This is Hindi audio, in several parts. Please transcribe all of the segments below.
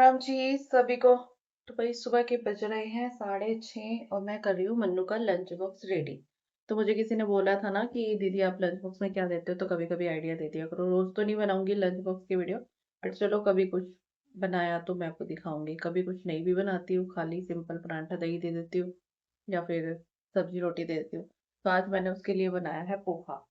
राम जी सभी को। तो भाई सुबह के बज रहे हैं 6:30 और मैं कर रही हूँ मन्नू का लंच बॉक्स रेडी। तो मुझे किसी ने बोला था ना कि दीदी आप लंच बॉक्स में क्या देते हो, तो कभी कभी आइडिया दे दिया करो। रोज तो नहीं बनाऊंगी लंच बॉक्स की वीडियो, बट चलो कभी कुछ बनाया तो मैं आपको दिखाऊंगी। कभी कुछ नहीं भी बनाती हूँ, खाली सिंपल परांठा दही दे देती हूँ या फिर सब्जी रोटी दे देती हूँ। तो आज मैंने उसके लिए बनाया है पोहा,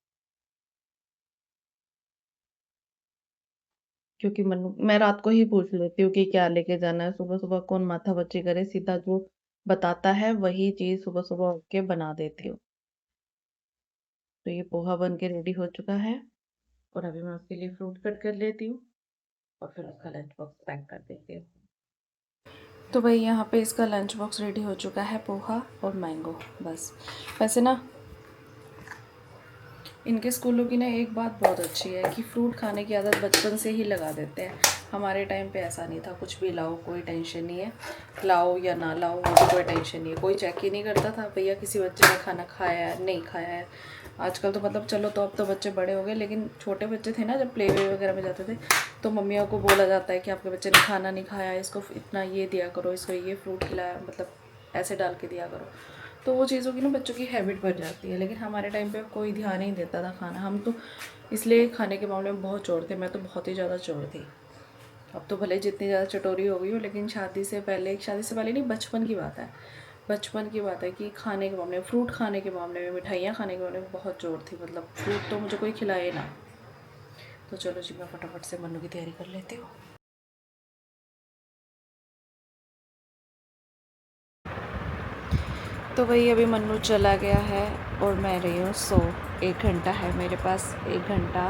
क्योंकि मन मैं रात को ही पूछ लेती हूँ कि क्या लेके जाना है। सुबह सुबह कौन माथा बच्ची करे, सीधा जो बताता है वही चीज सुबह सुबह उठ के बना देती हूँ। तो ये पोहा बन के रेडी हो चुका है और अभी मैं उसके लिए फ्रूट कट कर लेती हूँ और फिर उसका लंच बॉक्स पैक कर देती हूँ। तो भाई यहाँ पे इसका लंच बॉक्स रेडी हो चुका है, पोहा और मैंगो। बस वैसे ना इनके स्कूलों की ना एक बात बहुत अच्छी है कि फ्रूट खाने की आदत बचपन से ही लगा देते हैं। हमारे टाइम पे ऐसा नहीं था, कुछ भी लाओ कोई टेंशन नहीं है, लाओ या ना लाओ वो भी कोई टेंशन नहीं है, कोई चेक ही नहीं करता था भैया किसी बच्चे ने खाना खाया है नहीं खाया है। आजकल तो मतलब चलो, तो अब तो बच्चे बड़े हो गए, लेकिन छोटे बच्चे थे ना जब प्ले वे वगैरह में जाते थे, तो मम्मियों को बोला जाता है कि आपके बच्चे ने खाना नहीं खाया, इसको इतना ये दिया करो, इसको ये फ्रूट खिलाया, मतलब ऐसे डाल के दिया करो। तो वो चीज़ों की ना बच्चों की हैबिट बन जाती है। लेकिन हमारे टाइम पे कोई ध्यान ही नहीं देता था खाना, हम तो इसलिए खाने के मामले में बहुत चोर थे। मैं तो बहुत ही ज़्यादा चोर थी। अब तो भले जितनी ज़्यादा चटोरी हो गई हूँ, लेकिन शादी से पहले नहीं, बचपन की बात है, बचपन की बात है कि खाने के मामले में, फ्रूट खाने के मामले में, मिठाइयाँ खाने के मामले में बहुत चोर थी। मतलब फ्रूट तो मुझे कोई खिलाए ना। तो चलो जी, मैं फटाफट से मन्नू की तैयारी कर लेती हूँ। तो वही अभी मन्नू चला गया है और मैं रही हूँ सो। 1 घंटा है मेरे पास, 1 घंटा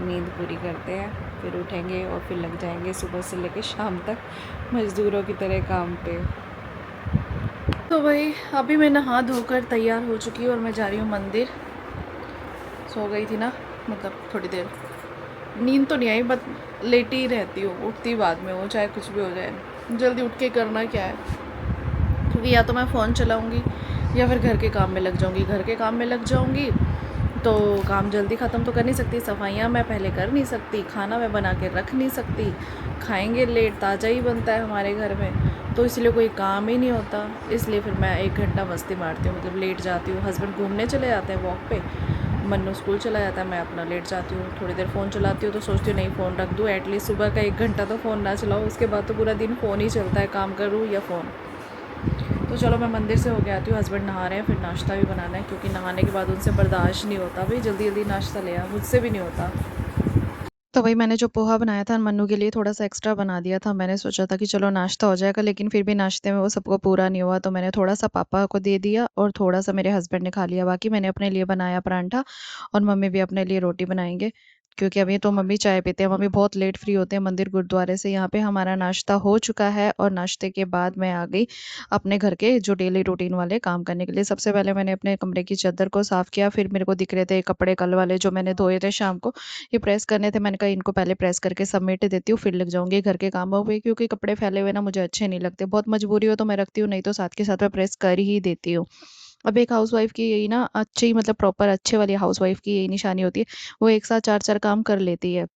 नींद पूरी करते हैं, फिर उठेंगे और फिर लग जाएंगे सुबह से लेकर शाम तक मज़दूरों की तरह काम पे। तो वही अभी मैं नहा धोकर तैयार हो चुकी हूँ और मैं जा रही हूँ मंदिर। सो गई थी ना, मतलब थोड़ी देर नींद तो नहीं आई, बट लेटी ही रहती हूँ, उठती बाद में वो चाहे कुछ भी हो जाए। जल्दी उठ के करना क्या है, क्योंकि या तो मैं फ़ोन चलाऊँगी या फिर घर के काम में लग जाऊँगी। घर के काम में लग जाऊँगी तो काम जल्दी ख़त्म तो कर नहीं सकती, सफाइयाँ मैं पहले कर नहीं सकती, खाना मैं बना के रख नहीं सकती, खाएंगे लेट, ताज़ा ही बनता है हमारे घर में, तो इसलिए कोई काम ही नहीं होता। इसलिए फिर मैं 1 घंटा मस्ती मारती हूँ, मतलब लेट जाती हूँ। हस्बैंड घूमने चले जाते हैं वॉक पे, मन्नू स्कूल चला जाता है, मैं अपना लेट जाती हूँ। थोड़ी देर फ़ोन चलाती हूँ तो सोचती हूँ नहीं फ़ोन रख दूँ, एटलीस्ट सुबह का 1 घंटा तो फ़ोन ना चलाओ, उसके बाद तो पूरा दिन फ़ोन ही चलता है, काम करूँ या फ़ोन। तो चलो मैं मंदिर से होके आती हूँ। हस्बैंड नहा रहे हैं, फिर नाश्ता भी बनाना है, क्योंकि नहाने के बाद उनसे बर्दाश्त नहीं होता भाई, जल्दी जल्दी नाश्ता ले आ, मुझसे भी नहीं होता। तो वही मैंने जो पोहा बनाया था मन्नू के लिए थोड़ा सा एक्स्ट्रा बना दिया था। मैंने सोचा था कि चलो नाश्ता हो जाएगा, लेकिन फिर भी नाश्ते में वो सबको पूरा नहीं हुआ, तो मैंने थोड़ा सा पापा को दे दिया और थोड़ा सा मेरे हस्बैंड ने खा लिया। बाकी मैंने अपने लिए बनाया परांठा और मम्मी भी अपने लिए रोटी बनाएंगे, क्योंकि अभी तो मम्मी चाय पीते हैं। मम्मी बहुत लेट फ्री होते हैं मंदिर गुरुद्वारे से। यहाँ पे हमारा नाश्ता हो चुका है और नाश्ते के बाद मैं आ गई अपने घर के जो डेली रूटीन वाले काम करने के लिए। सबसे पहले मैंने अपने कमरे की चादर को साफ़ किया, फिर मेरे को दिख रहे थे कपड़े कल वाले जो मैंने धोए थे शाम को, ये प्रेस करने थे। मैंने कहा इनको पहले प्रेस करके समेट देती हूँ, फिर लग जाऊंगी घर के कामों पे, क्योंकि कपड़े फैले हुए ना मुझे अच्छे नहीं लगते। बहुत मजबूरी हो तो मैं रखती हूँ, नहीं तो साथ के साथ मैं प्रेस कर ही देती हूँ। अब एक हाउसवाइफ की यही ना अच्छी, मतलब प्रॉपर अच्छे वाली हाउसवाइफ की यही निशानी होती है, वो एक साथ चार चार काम कर लेती है।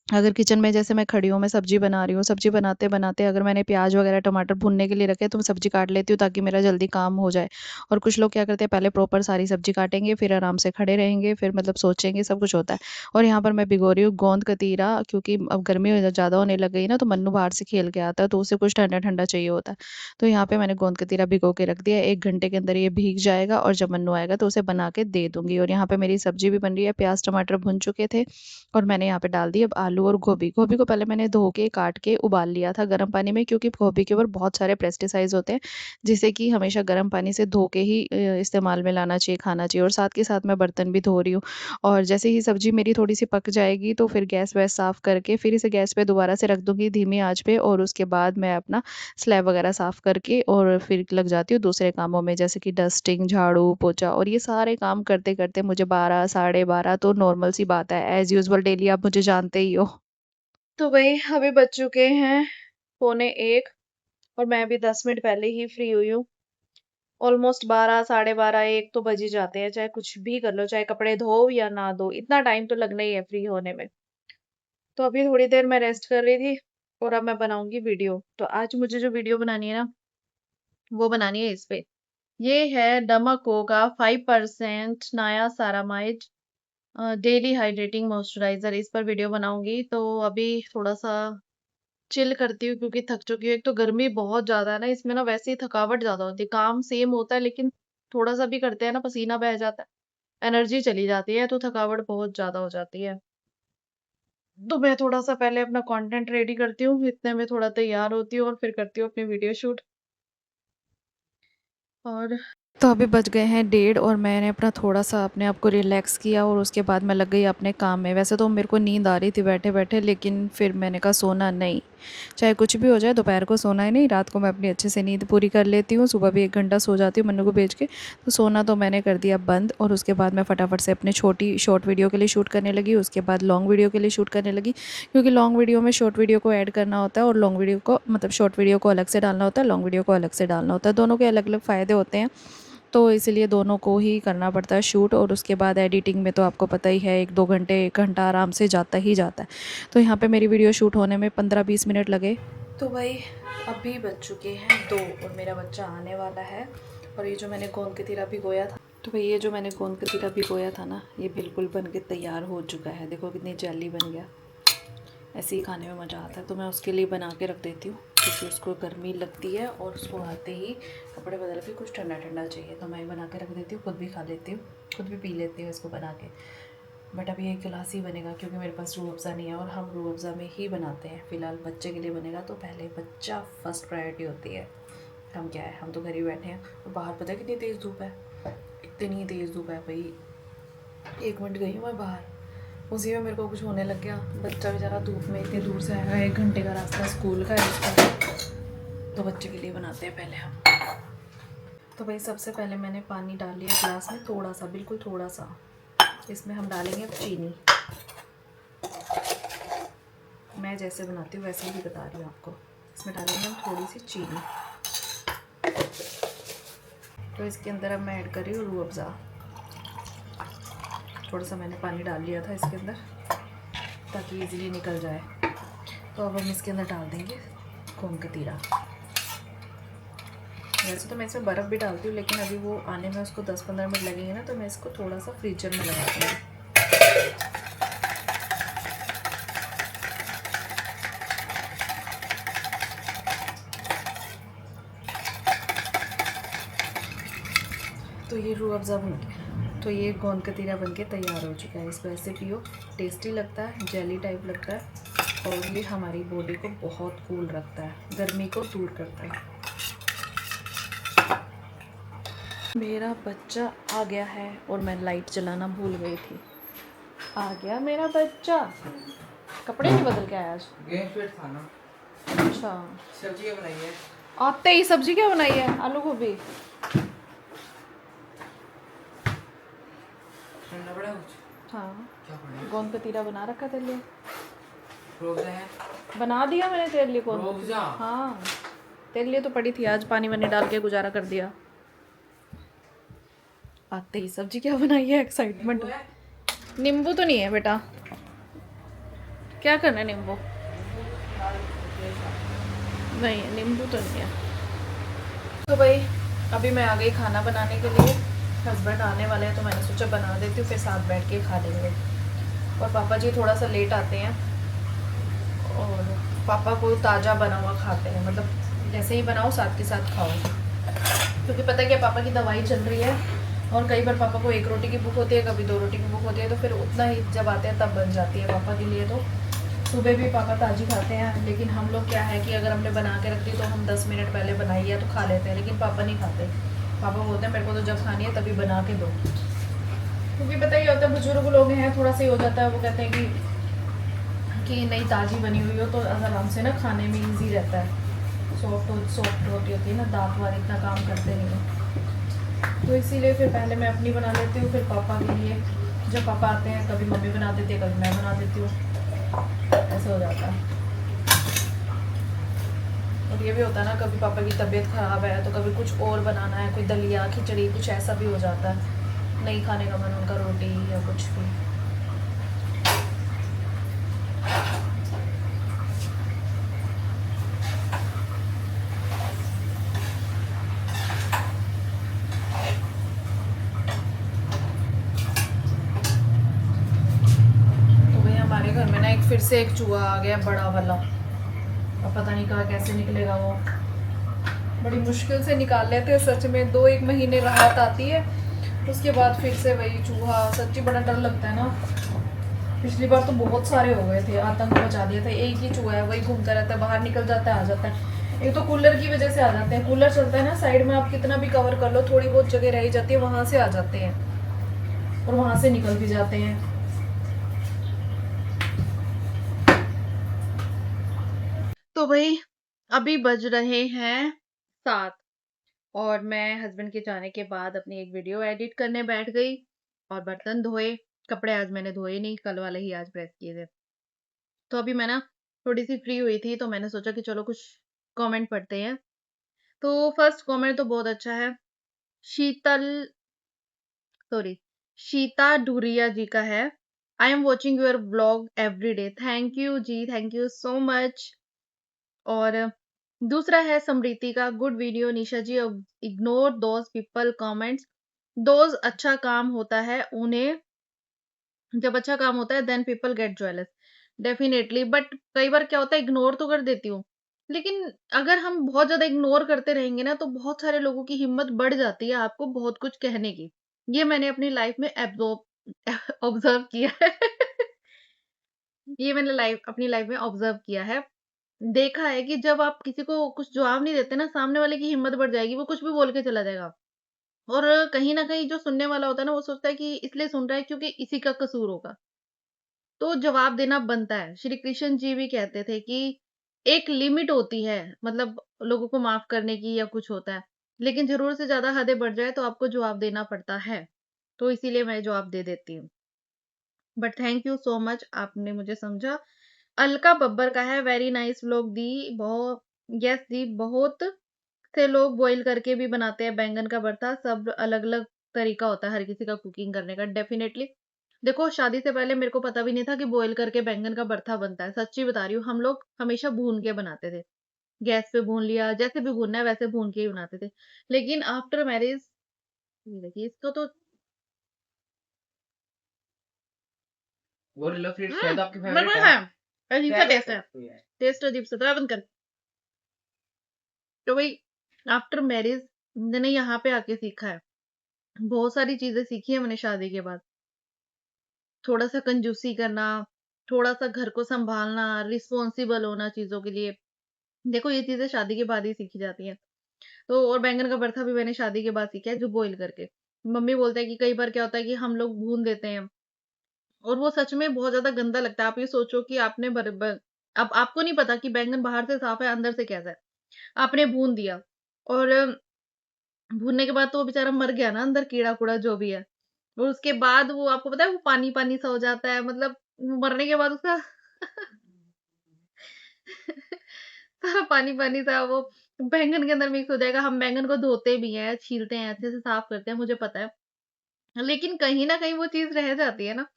अगर किचन में जैसे मैं खड़ी हूँ, मैं सब्जी बना रही हूँ, सब्जी बनाते बनाते अगर मैंने प्याज वगैरह टमाटर भुनने के लिए रखे तो मैं सब्जी काट लेती हूँ, ताकि मेरा जल्दी काम हो जाए। और कुछ लोग क्या करते हैं, पहले प्रॉपर सारी सब्जी काटेंगे, फिर आराम से खड़े रहेंगे, फिर मतलब सोचेंगे, सब कुछ होता है। और यहाँ पर मैं भिगो रही हूँ गोंद कतीरा, क्योंकि अब गर्मी ज़्यादा होने लग गई ना, तो मन्नू बाहर से खेल के आता है तो उसे कुछ ठंडा ठंडा चाहिए होता है। तो यहाँ पे मैंने गोंद कतीरा भिगो के रख दिया, 1 घंटे के अंदर ये भीग जाएगा और जब मन्नू आएगा तो उसे बना के दे दूंगी। और यहाँ पे मेरी सब्जी भी बन रही है, प्याज टमाटर भुन चुके थे और मैंने यहाँ पे डाल दी अब आलू और गोभी। गोभी को पहले मैंने धो के काट के उबाल लिया था गर्म पानी में, क्योंकि गोभी के ऊपर बहुत सारे पेस्टिसाइड्स होते हैं, जिसे कि हमेशा गर्म पानी से धो के ही इस्तेमाल में लाना चाहिए, खाना चाहिए। और साथ के साथ मैं बर्तन भी धो रही हूँ। और जैसे ही सब्जी मेरी थोड़ी सी पक जाएगी तो फिर गैस वैस साफ करके फिर इसे गैस पे दोबारा से रख दूंगी धीमी आंच पे, और उसके बाद मैं अपना स्लैब वगैरह साफ करके और फिर लग जाती हूँ दूसरे कामों में, जैसे कि डस्टिंग, झाड़ू पोछा। और ये सारे काम करते करते मुझे 12 साढ़े 12 तो नॉर्मल सी बात है, एज यूजुअल डेली, आप मुझे जानते ही हो। तो वही अभी बज चुके हैं 1:45 और मैं अभी 10 मिनट पहले ही फ्री हुई हूँ। ऑलमोस्ट 12 साढ़े 12 1 तो बज ही जाते हैं, चाहे कुछ भी कर लो, चाहे कपड़े धो या ना धो, इतना टाइम तो लगना ही है फ्री होने में। तो अभी थोड़ी देर मैं रेस्ट कर रही थी और अब मैं बनाऊंगी वीडियो। तो आज मुझे जो वीडियो बनानी है ना, वो बनानी है इस पे। ये है डमाको का 5% नाया सारामाइड डेली हाइड्रेटिंग मॉइस्चराइजर। इस पर वीडियो बनाऊंगी। तो अभी थोड़ा सा चिल करती हूँ क्योंकि थक चुकी हूँ। एक तो गर्मी बहुत ज्यादा है ना, इसमें ना वैसे ही थकावट ज्यादा होती है। काम सेम होता है लेकिन थोड़ा सा भी करते हैं ना, पसीना बह जाता है, एनर्जी चली जाती है, तो थकावट बहुत ज्यादा हो जाती है। तो मैं थोड़ा सा पहले अपना कंटेंट रेडी करती हूँ, इतने में थोड़ा तैयार होती हूँ और फिर करती हूँ अपनी वीडियो शूट। और तो अभी बज गए हैं 1:30 और मैंने अपना थोड़ा सा अपने आप को रिलैक्स किया और उसके बाद मैं लग गई अपने काम में। वैसे तो मेरे को नींद आ रही थी बैठे बैठे, लेकिन फिर मैंने कहा सोना नहीं, चाहे कुछ भी हो जाए दोपहर को सोना ही नहीं। रात को मैं अपनी अच्छे से नींद पूरी कर लेती हूँ, सुबह भी 1 घंटा सो जाती हूँ मन्नू को भेज के। तो सोना तो मैंने कर दिया बंद और उसके बाद मैं फटाफट से अपने छोटी शॉर्ट वीडियो के लिए शूट करने लगी, उसके बाद लॉन्ग वीडियो के लिए शूट करने लगी। क्योंकि लॉन्ग वीडियो में शॉर्ट वीडियो को ऐड करना होता है और लॉन्ग वीडियो को मतलब शॉर्ट वीडियो को अलग से डालना होता है, लॉन्ग वीडियो को अलग से डालना होता है। दोनों के अलग अलग फ़ायदे होते हैं, तो इसलिए दोनों को ही करना पड़ता है शूट। और उसके बाद एडिटिंग में तो आपको पता ही है 1-2 घंटे 1 घंटा आराम से जाता ही जाता है। तो यहाँ पे मेरी वीडियो शूट होने में 15-20 मिनट लगे। तो भाई अभी बज चुके हैं 2 और मेरा बच्चा आने वाला है। और ये जो मैंने गोंद कतीरा भिगोया था, तो भाई ये जो मैंने गोंद कतीरा भिगोया था ना, ये बिल्कुल बन के तैयार हो चुका है। देखो कितनी जेली बन गया, ऐसे ही खाने में मज़ा आता है। तो मैं उसके लिए बना के रख देती हूँ क्योंकि उसको गर्मी लगती है और उसको आते ही कपड़े बदल के कुछ ठंडा ठंडा चाहिए। तो मैं बना के रख देती हूँ, खुद भी खा लेती हूँ, खुद भी पी लेती हूँ इसको बना के। बट अभी एक गिलास ही बनेगा क्योंकि मेरे पास रूह अफ़ज़ा नहीं है और हम रूह अफ़ज़ा में ही बनाते हैं। फ़िलहाल बच्चे के लिए बनेगा तो पहले बच्चा फ़र्स्ट प्रायोरिटी होती है। हम क्या है, हम तो घर ही बैठे हैं और बाहर पता है कितनी तेज़ धूप है, इतनी तेज़ धूप है भाई। 1 मिनट गई हूँ मैं बाहर, उसी में मेरे को कुछ होने लग गया। बच्चा बेचारा धूप में इतनी दूर से आएगा, 1 घंटे का रास्ता स्कूल का है उसका, तो बच्चे के लिए बनाते हैं पहले हम। तो भाई सबसे पहले मैंने पानी डाल लिया ग्लास में, थोड़ा सा, बिल्कुल थोड़ा सा। इसमें हम डालेंगे अब चीनी। मैं जैसे बनाती हूँ वैसे ही बता रही हूँ आपको। इसमें डालेंगे हम थोड़ी सी चीनी। तो इसके अंदर अब मैं ऐड कर रही हूँ रूह अफ़ज़ा। थोड़ा सा मैंने पानी डाल लिया था इसके अंदर ताकि इजीली निकल जाए। तो अब हम इसके अंदर डाल देंगे गोंद कतीरा। वैसे तो मैं इसमें बर्फ़ भी डालती हूँ लेकिन अभी वो आने में उसको 10-15 मिनट लगेंगे ना, तो मैं इसको थोड़ा सा फ्रीजर में लगा दूँगी। तो ये रूह अफ़ज़ा बन गया, तो ये गोंद कतीरा बन के तैयार हो चुका है। इसको ऐसे पियो, टेस्टी लगता है, जेली टाइप लगता है और ये हमारी बॉडी को बहुत कूल रखता है, गर्मी को दूर करता है। मेरा बच्चा आ गया है और मैं लाइट जलाना भूल गई थी। आ गया मेरा बच्चा। कपड़े नहीं बदल के आया आज? था ना। अच्छा, सब्जी क्या बनाई है? आते ही सब्जी क्या बनाई है? आलू गोभी। ठंडा पड़ा कुछ? हाँ, क्या पड़ा? गोंद कतीरा बना रखा तेरे लिए। रोज़ा है? बना दिया मैंने तेरे लिए गोंद रोज़ा? कतीरा। हाँ, तेरे लिए तो पड़ी थी, आज पानी वानी डाल के गुजारा कर दिया। आते ही सब्जी क्या बनाई है, एक्साइटमेंट। नींबू तो नहीं है बेटा, क्या करना है नींबू? नहीं, नींबू तो नहीं है। तो भाई अभी मैं आ गई खाना बनाने के लिए। हस्बैंड आने वाले हैं तो मैंने सोचा बना देती हूँ, फिर साथ बैठ के खा लेंगे। और पापा जी थोड़ा सा लेट आते हैं और पापा को ताज़ा बना हुआ खाते हैं, मतलब जैसे ही बनाओ साथ के साथ खाओ। क्योंकि पता है क्या, पापा की दवाई चल रही है और कई बार पापा को 1 रोटी की भूख होती है, कभी 2 रोटी की भूख होती है, तो फिर उतना ही जब आते हैं तब बन जाती है पापा के लिए। तो सुबह भी पापा ताज़ी खाते हैं, लेकिन हम लोग क्या है कि अगर हमने बना के रख दी तो हम 10 मिनट पहले बनाई है तो खा लेते हैं, लेकिन पापा नहीं खाते। पापा बोलते हैं मेरे को तो जब खानी है तभी बना के दो। क्योंकि पता ही होता है बुजुर्ग लोग हैं, थोड़ा सा ही हो जाता है, वो कहते हैं कि नहीं ताज़ी बनी हुई हो तो आराम से ना खाने में ईजी रहता है। सॉफ्ट रोटी होती है ना, दांत वाले इतना काम करते नहीं है, तो इसीलिए फिर पहले मैं अपनी बना लेती हूँ, फिर पापा के लिए। जब पापा आते हैं कभी मम्मी बना देती है, कभी मैं बना देती हूँ, ऐसे हो जाता है। और ये भी होता है ना, कभी पापा की तबीयत ख़राब है तो कभी कुछ और बनाना है, कोई दलिया खिचड़ी कुछ ऐसा भी हो जाता है, नहीं खाने का मन उनका रोटी या कुछ भी। से एक चूहा आ गया बड़ा वाला, अब पता नहीं कहाँ कैसे निकलेगा वो। बड़ी मुश्किल से निकाल लेते हैं सच में, 2-1 महीने राहत आती है, उसके बाद फिर से वही चूहा। सच्ची बड़ा डर लगता है ना। पिछली बार तो बहुत सारे हो गए थे, आतंक मचा दिया था। एक ही चूहा है, वही घूमता रहता है, बाहर निकल जाता है, आ जाता है। एक तो कूलर की वजह से आ जाते हैं, कूलर चलता है ना साइड में, आप कितना भी कवर कर लो थोड़ी बहुत जगह रह जाती है, वहां से आ जाते हैं और वहां से निकल भी जाते हैं। तो भाई अभी बज रहे हैं 7 और मैं हस्बैंड के जाने के बाद अपनी एक वीडियो एडिट करने बैठ गई और बर्तन धोए। कपड़े आज मैंने धोए नहीं, कल वाले ही आज प्रेस किए थे। तो अभी मैं ना थोड़ी सी फ्री हुई थी, तो मैंने सोचा कि चलो कुछ कमेंट पढ़ते हैं। तो फर्स्ट कमेंट तो बहुत अच्छा है, शीतल सॉरी शीता डूरिया जी का है। I am watching your blog every day. Thank you ji, thank you so much. और दूसरा है समृति का, good video Nisha ji, ignore those people comments. Those अच्छा काम होता है उन्हें, जब अच्छा काम होता है then people get jewels. Definitely, but कई बार क्या होता है इग्नोर तो कर देती हूँ, लेकिन अगर हम बहुत ज्यादा इग्नोर करते रहेंगे ना तो बहुत सारे लोगों की हिम्मत बढ़ जाती है आपको बहुत कुछ कहने की। ये मैंने अपनी लाइफ में ऑब्जर्व किया है। ये मैंने अपनी लाइफ में ऑब्जर्व किया है, देखा है कि जब आप किसी को कुछ जवाब नहीं देते ना, सामने वाले की हिम्मत बढ़ जाएगी, वो कुछ भी बोल के चला जाएगा। और कहीं ना कहीं जो सुनने वाला होता है ना, वो सोचता है कि इसलिए सुन रहा है क्योंकि इसी का कसूर होगा, तो जवाब देना बनता है। श्री कृष्ण जी भी कहते थे कि एक लिमिट होती है, मतलब लोगों को माफ करने की या कुछ होता है, लेकिन जरूरत से ज्यादा हदें बढ़ जाए तो आपको जवाब देना पड़ता है। तो इसीलिए मैं जवाब दे देती हूँ। But thank you so much, आपने मुझे समझा। अलका बब्बर का है, वेरी नाइस व्लॉग दी। बहुत, यस दी, बहुत से लोग बॉईल करके भी बनाते हैं बैंगन का भरता, सब अलग अलग तरीका होता है हर किसी का कुकिंग करने का। डेफिनेटली देखो, शादी से पहले मेरे को पता भी नहीं था कि बॉईल करके बैंगन का भरता बनता है। सच्ची बता रही हूँ, हम लोग हमेशा भून के बनाते थे, गैस पे भून लिया, जैसे भी भूनना है वैसे भून के ही बनाते थे। लेकिन आफ्टर मैरिज, देखिए इसको तो वो ले लो फिर, शायद आपकी मेरे फेवरेट को है। है अजीब सा टेस्ट है, टेस्ट अजीब सा था, बंद कर। तो भाई आफ्टर मैरिज मैंने यहाँ पे आके सीखा है, बहुत सारी चीजें सीखी है मैंने शादी के बाद। थोड़ा सा कंजूसी करना, थोड़ा सा घर को संभालना, रिस्पॉन्सिबल होना चीजों के लिए। देखो ये चीजें शादी के बाद ही सीखी जाती हैं। तो और बैंगन का भरता भी मैंने शादी के बाद सीखा है, जो बॉईल करके। मम्मी बोलते हैं कि कई बार क्या होता है कि हम लोग भून देते हैं और वो सच में बहुत ज्यादा गंदा लगता है। आप ये सोचो कि आपने अब आपको नहीं पता कि बैंगन बाहर से साफ है अंदर से कैसा है, आपने भून दिया और भूनने के बाद तो वो बेचारा मर गया ना अंदर, कीड़ा कूड़ा जो भी है। और उसके बाद वो आपको पता है वो पानी पानी सा हो जाता है, मतलब मरने के बाद उसका सारा पानी पानी सा वो बैंगन के अंदर मिक्स हो जाएगा। हम बैंगन को धोते भी हैं, छीलते हैं, अच्छे से साफ करते हैं, मुझे पता है, लेकिन कहीं ना कहीं वो चीज रह जाती है ना।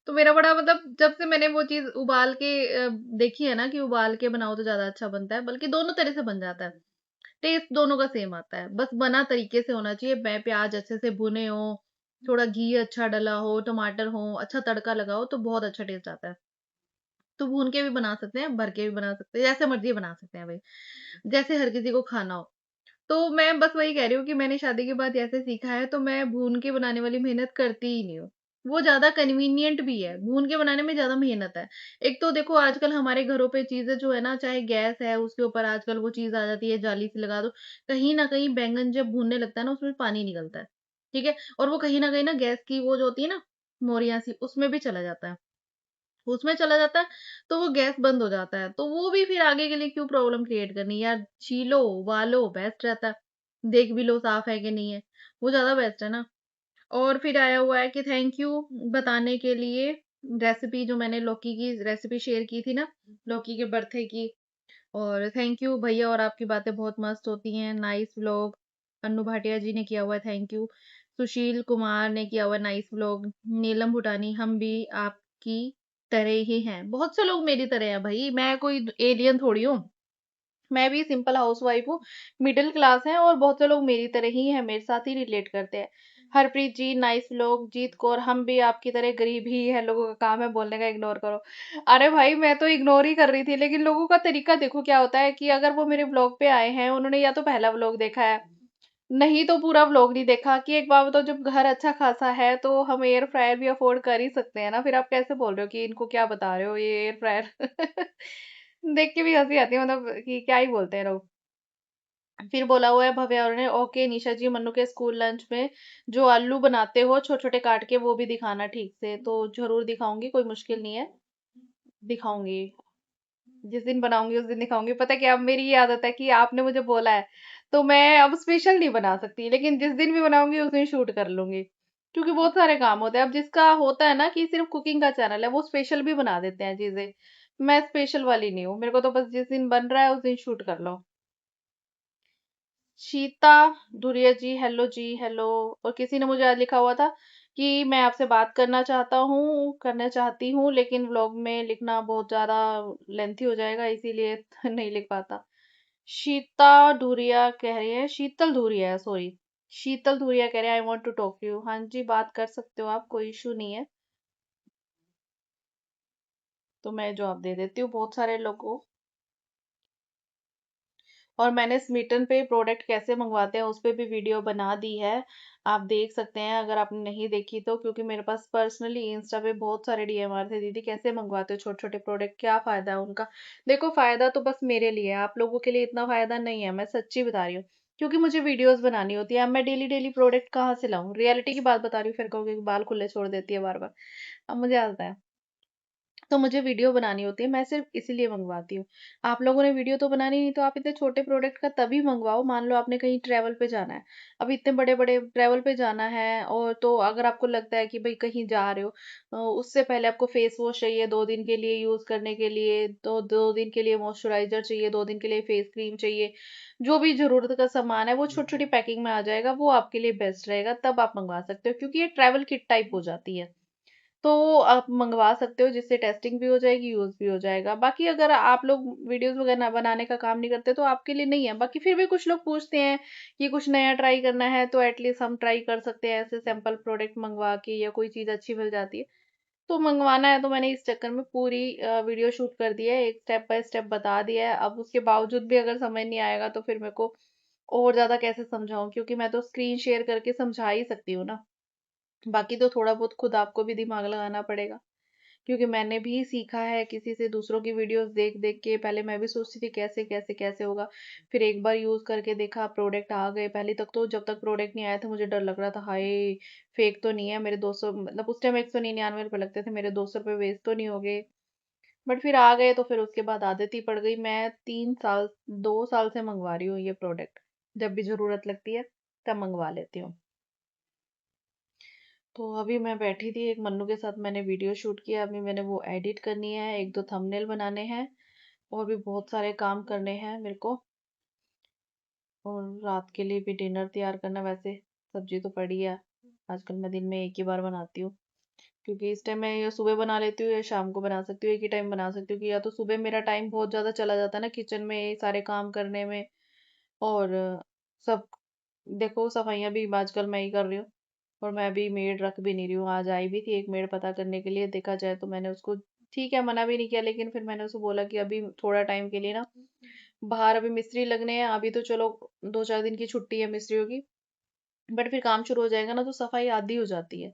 तो मेरा बड़ा मतलब, जब से मैंने वो चीज उबाल के देखी है ना कि उबाल के बनाओ तो ज्यादा अच्छा बनता है, बल्कि दोनों तरह से बन जाता है, टेस्ट दोनों का सेम आता है, बस बना तरीके से होना चाहिए। प्याज अच्छे से भुने हो, थोड़ा घी अच्छा डला हो, टमाटर हो, अच्छा तड़का लगाओ तो बहुत अच्छा टेस्ट आता है। तो भून के भी बना सकते हैं, भर के भी बना सकते हैं, जैसे मर्जी बना सकते हैं भाई, जैसे हर किसी को खाना हो। तो मैं बस वही कह रही हूँ कि मैंने शादी के बाद ऐसे सीखा है, तो मैं भून के बनाने वाली मेहनत करती ही नहीं हूँ। वो ज़्यादा कन्वीनिएंट भी है, भून के बनाने में ज़्यादा मेहनत है। एक तो देखो आजकल हमारे घरों पे चीज़ें जो है ना, चाहे गैस है उसके ऊपर आजकल वो चीज़ आ जाती है, जाली से लगा दो। कहीं न कहीं बैंगन जब भूनने लगता है ना, उसमें पानी निकलता है, ठीक है? और वो कहीं न कहीं ना गैस की वो जो होती है ना, मोरियाँ सी, उसमें भी चला जाता है। उसमें चला जाता है, तो वो गैस बंद हो जाता है। तो वो भी फिर आगे के लिए क्यों प्रॉब्लम क्रिएट करनी यार, छीलो, उबालो, बेस्ट रहता है। देख भी लो साफ है कि नहीं है, वो ज़्यादा बेस्ट है ना। और फिर आया हुआ है कि थैंक यू बताने के लिए, रेसिपी जो मैंने लौकी की रेसिपी शेयर की थी ना, लौकी के भरते की। और थैंक यू भैया, और आपकी बातें बहुत मस्त होती हैं, नाइस व्लॉग। अन्नू भाटिया जी ने किया हुआ है, थैंक यू। सुशील कुमार ने किया हुआ है, नाइस व्लॉग। नीलम भूटानी, हम भी आपकी तरह ही हैं। बहुत से लोग मेरी तरह हैं भाई, मैं कोई एलियन थोड़ी हूँ। मैं भी सिंपल हाउसवाइफ हूँ, मिडिल क्लास है, और बहुत से लोग मेरी तरह ही हैं, मेरे साथ ही रिलेट करते हैं। हरप्रीत जी नाइस व्लॉग, जीत कौर हम भी आपकी तरह गरीब ही है, लोगों का काम है बोलने का, इग्नोर करो। अरे भाई मैं तो इग्नोर ही कर रही थी, लेकिन लोगों का तरीका देखो क्या होता है कि अगर वो मेरे व्लॉग पे आए हैं, उन्होंने या तो पहला व्लॉग देखा है, नहीं तो पूरा व्लॉग नहीं देखा। कि एक बात बताओ, जब घर अच्छा खासा है तो हम एयर फ्रायर भी अफोर्ड कर ही सकते हैं ना, फिर आप कैसे बोल रहे हो कि इनको क्या बता रहे हो ये एयर फ्रायर। देख के भी हंसी आती है, मतलब कि क्या ही बोलते हैं लोग। फिर बोला हुआ है भव्या और ने, ओके निशा जी, मन्नू के स्कूल लंच में जो आलू बनाते हो छोटे छोटे काट के, वो भी दिखाना ठीक से। तो जरूर दिखाऊंगी, कोई मुश्किल नहीं है, दिखाऊंगी। जिस दिन बनाऊंगी उस दिन दिखाऊंगी। पता है क्या, अब मेरी ये आदत है कि आपने मुझे बोला है तो मैं अब स्पेशल नहीं बना सकती, लेकिन जिस दिन भी बनाऊंगी उस दिन शूट कर लूंगी, क्योंकि बहुत सारे काम होते हैं। अब जिसका होता है ना कि सिर्फ कुकिंग का चैनल है, वो स्पेशल भी बना देते हैं चीजें। मैं स्पेशल वाली नहीं हूँ, मेरे को तो बस जिस दिन बन रहा है उस दिन शूट कर लो। शीता धुरिया जी, हेलो जी, हेलो। और किसी ने मुझे आज लिखा हुआ था कि मैं आपसे बात करना चाहती हूँ, लेकिन व्लॉग में लिखना बहुत ज्यादा लेंथी हो जाएगा, इसीलिए नहीं लिख पाता। शीता धुरिया कह रही है, शीतल धुरिया है, सॉरी, शीतल धुरिया कह रहे हैं I want to talk to you. हाँ जी, बात कर सकते हो आप, कोई इशू नहीं है। तो मैं जवाब दे देती हूँ बहुत सारे लोगों। और मैंने स्मीटन पे प्रोडक्ट कैसे मंगवाते हैं उस पे भी वीडियो बना दी है, आप देख सकते हैं अगर आपने नहीं देखी तो। क्योंकि मेरे पास पर्सनली इंस्टा पे बहुत सारे डीएम आ रहे थे, दीदी कैसे मंगवाते हो छोटे छोटे प्रोडक्ट, क्या फायदा है उनका। देखो फायदा तो बस मेरे लिए है, आप लोगों के लिए इतना फायदा नहीं है, मैं सच्ची बता रही हूँ। क्योंकि मुझे वीडियोस बनानी होती है, अब मैं डेली डेली प्रोडक्ट कहाँ से लाऊं, रियलिटी की बात बता रही हूँ, फिर कहोगे कि बाल खुले छोड़ देती है बार बार। अब मुझे आता है, तो मुझे वीडियो बनानी होती है, मैं सिर्फ इसीलिए मंगवाती हूँ। आप लोगों ने वीडियो तो बनानी नहीं, तो आप इतने छोटे प्रोडक्ट का तभी मंगवाओ, मान लो आपने कहीं ट्रैवल पे जाना है। अब इतने बड़े बड़े ट्रैवल पे जाना है, और तो अगर आपको लगता है कि भाई कहीं जा रहे हो, उससे पहले आपको फेस वॉश चाहिए 2 दिन के लिए यूज करने के लिए, तो 2 दिन के लिए मॉइस्चराइजर चाहिए, 2 दिन के लिए फेस क्रीम चाहिए, जो भी जरूरत का सामान है वो छोटी छोटी पैकिंग में आ जाएगा, वो आपके लिए बेस्ट रहेगा, तब आप मंगवा सकते हो, क्योंकि ये ट्रैवल किट टाइप हो जाती है। तो आप मंगवा सकते हो, जिससे टेस्टिंग भी हो जाएगी, यूज भी हो जाएगा। बाकी अगर आप लोग वीडियोस वगैरह बनाने का काम नहीं करते तो आपके लिए नहीं है। बाकी फिर भी कुछ लोग पूछते हैं कि कुछ नया ट्राई करना है, तो एटलीस्ट हम ट्राई कर सकते हैं ऐसे सैंपल प्रोडक्ट मंगवा के, या कोई चीज अच्छी मिल जाती है तो मंगवाना है। तो मैंने इस चक्कर में पूरी वीडियो शूट कर दी है, एक स्टेप बाय स्टेप बता दिया है। अब उसके बावजूद भी अगर समझ नहीं आएगा तो फिर मेरे को और ज्यादा कैसे समझाऊं, क्योंकि मैं तो स्क्रीन शेयर करके समझा ही सकती हूँ ना। बाकी तो थोड़ा बहुत खुद आपको भी दिमाग लगाना पड़ेगा, क्योंकि मैंने भी सीखा है किसी से, दूसरों की वीडियोस देख देख के। पहले मैं भी सोचती थी कैसे कैसे कैसे होगा, फिर एक बार यूज करके देखा, प्रोडक्ट आ गए। पहले तक तो जब तक प्रोडक्ट नहीं आया था मुझे डर लग रहा था, हाय फेक तो नहीं है, मेरे 200 मतलब उस टाइम 199 रुपये लगते थे, मेरे 200 रुपये वेस्ट तो नहीं हो गए। बट फिर आ गए तो फिर उसके बाद आदत ही पड़ गई। मैं 3 साल 2 साल से मंगवा रही हूँ ये प्रोडक्ट, जब भी जरूरत लगती है तब मंगवा लेती हूँ। तो अभी मैं बैठी थी, एक मन्नू के साथ मैंने वीडियो शूट किया, अभी मैंने वो एडिट करनी है, एक दो थंबनेल बनाने हैं, और भी बहुत सारे काम करने हैं मेरे को। और रात के लिए भी डिनर तैयार करना। वैसे सब्जी तो पड़ी है, आजकल मैं दिन में एक ही बार बनाती हूँ, क्योंकि इस टाइम मैं या सुबह बना लेती हूँ या शाम को बना सकती हूँ, एक ही टाइम बना सकती हूँ। कि या तो सुबह मेरा टाइम बहुत ज़्यादा चला जाता है ना किचन में ये सारे काम करने में, और सब देखो सफाइयाँ भी आजकल मैं ही कर रही हूँ, और मैं अभी मेड रख भी नहीं रही हूँ। आज आई भी थी एक मेड पता करने के लिए, देखा जाए तो मैंने उसको ठीक है मना भी नहीं किया, लेकिन फिर मैंने उसको बोला कि अभी थोड़ा टाइम के लिए ना बाहर अभी मिस्त्री लगने हैं, अभी तो चलो 2-4 दिन की छुट्टी है मिस्त्रियों की, बट फिर काम शुरू हो जाएगा ना तो सफाई आधी हो जाती है,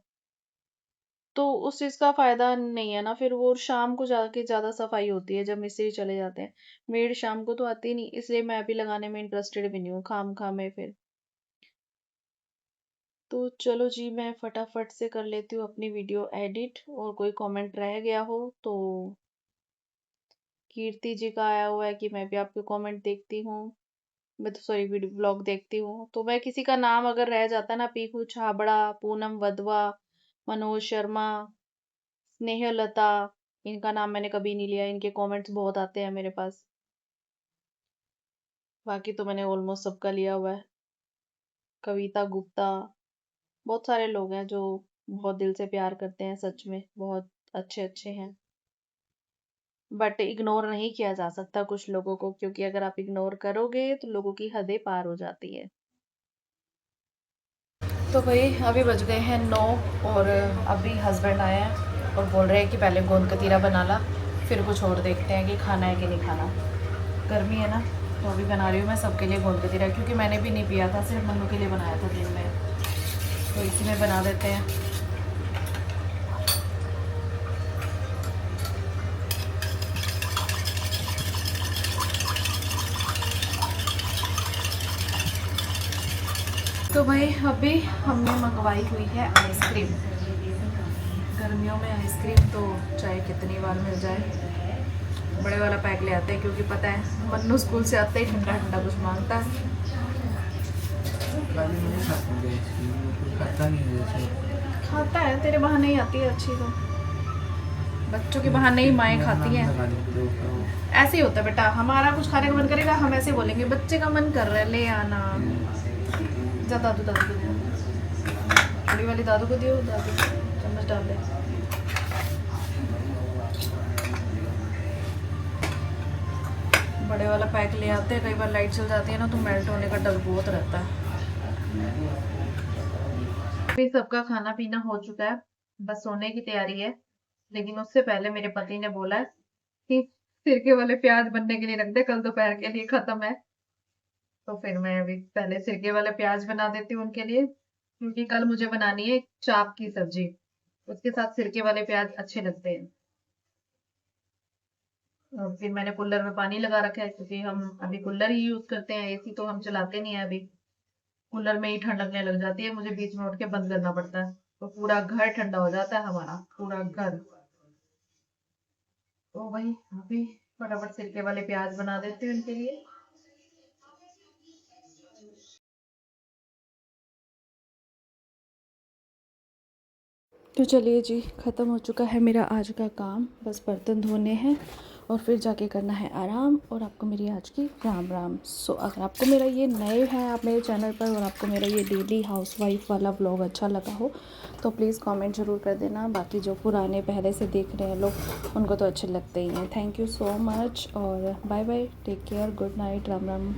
तो उस चीज का फायदा नहीं है ना। फिर वो शाम को जाके ज्यादा सफाई होती है जब मिस्त्री चले जाते हैं, मेड शाम को तो आती नहीं, इसलिए मैं अभी लगाने में इंटरेस्टेड भी नहीं हूँ खाम खा में फिर। तो चलो जी, मैं फटाफट से कर लेती हूँ अपनी वीडियो एडिट, और कोई कमेंट रह गया हो तो। कीर्ति जी का आया हुआ है कि मैं भी आपके कमेंट देखती हूँ, मैं तो सॉरी वीडियो ब्लॉग देखती हूँ। तो मैं किसी का नाम अगर रह जाता ना, पीकू छाबड़ा, पूनम वधवा, मनोज शर्मा, स्नेहलता, इनका नाम मैंने कभी नहीं लिया, इनके कमेंट्स बहुत आते हैं मेरे पास। बाकी तो मैंने ऑलमोस्ट सबका लिया हुआ है। कविता गुप्ता, बहुत सारे लोग हैं जो बहुत दिल से प्यार करते हैं, सच में बहुत अच्छे अच्छे हैं। बट इग्नोर नहीं किया जा सकता कुछ लोगों को, क्योंकि अगर आप इग्नोर करोगे तो लोगों की हदें पार हो जाती है। तो भाई अभी बज गए हैं 9 और अभी हस्बैंड आए हैं और बोल रहे हैं कि पहले गोंद कतीरा बना ला, फिर कुछ और देखते हैं कि खाना है कि नहीं खाना। गर्मी है ना, तो अभी बना रही हूँ मैं सबके लिए गोंद कतीरा, क्योंकि मैंने भी नहीं पिया था, सिर्फ मन्नू के लिए बनाया था दिन में, तो इसी में बना देते हैं। तो भाई अभी हमने मंगवाई हुई है आइसक्रीम। गर्मियों में आइसक्रीम तो चाहे कितनी बार मिल जाए, बड़े वाला पैक ले आते हैं, क्योंकि पता है मन्नू स्कूल से आते ही ठंडा ठंडा कुछ मांगता है। खाता है, तेरे बहाने ही आती है अच्छी, तो बच्चों के बहाने ही माएँ खाती हैं। ऐसे ही होता है बेटा, हमारा कुछ खाने का मन करेगा, हम ऐसे बोलेंगे बच्चे का मन कर रहा है ले आना। जा दादू को दियो, बड़ी वाली दादू को दियो, दादू चम्मच डाल दे। बड़े वाला पैक ले आते हैं, कई बार लाइट चल जाती है ना, तो मेल्ट होने का डर बहुत रहता है। अभी सबका खाना पीना हो चुका है, बस सोने की तैयारी है, लेकिन उससे पहले मेरे पति ने बोला है कि सिरके वाले प्याज बनने के लिए रख दे, कल दोपहर के लिए खत्म है। तो फिर मैं अभी पहले सिरके वाले प्याज बना देती हूँ उनके लिए, क्योंकि कल मुझे बनानी है चाप की सब्जी, उसके साथ सिरके वाले प्याज अच्छे लगते हैं। और फिर मैंने कूलर में पानी लगा रखा है, क्योंकि हम अभी कूलर ही यूज करते हैं, एसी तो हम चलाते नहीं है अभी। कूलर में ही ठंड लगने लग जाती है, मुझे बीच में उठ के बंद करना पड़ता है, तो पूरा घर ठंडा हो जाता है हमारा, पूरा घर। तो वही अभी फटाफट सिरके वाले प्याज बना देती हूँ इनके लिए। तो चलिए जी, ख़त्म हो चुका है मेरा आज का काम, बस बर्तन धोने हैं और फिर जाके करना है आराम। और आपको मेरी आज की राम राम। सो अगर आपको मेरा ये नए हैं आप मेरे चैनल पर और आपको मेरा ये डेली हाउसवाइफ वाला व्लॉग अच्छा लगा हो तो प्लीज़ कमेंट ज़रूर कर देना। बाकी जो पुराने पहले से देख रहे हैं लोग, उनको तो अच्छे लगते ही हैं। थैंक यू सो मच और bye bye, take care, good night, Ram Ram.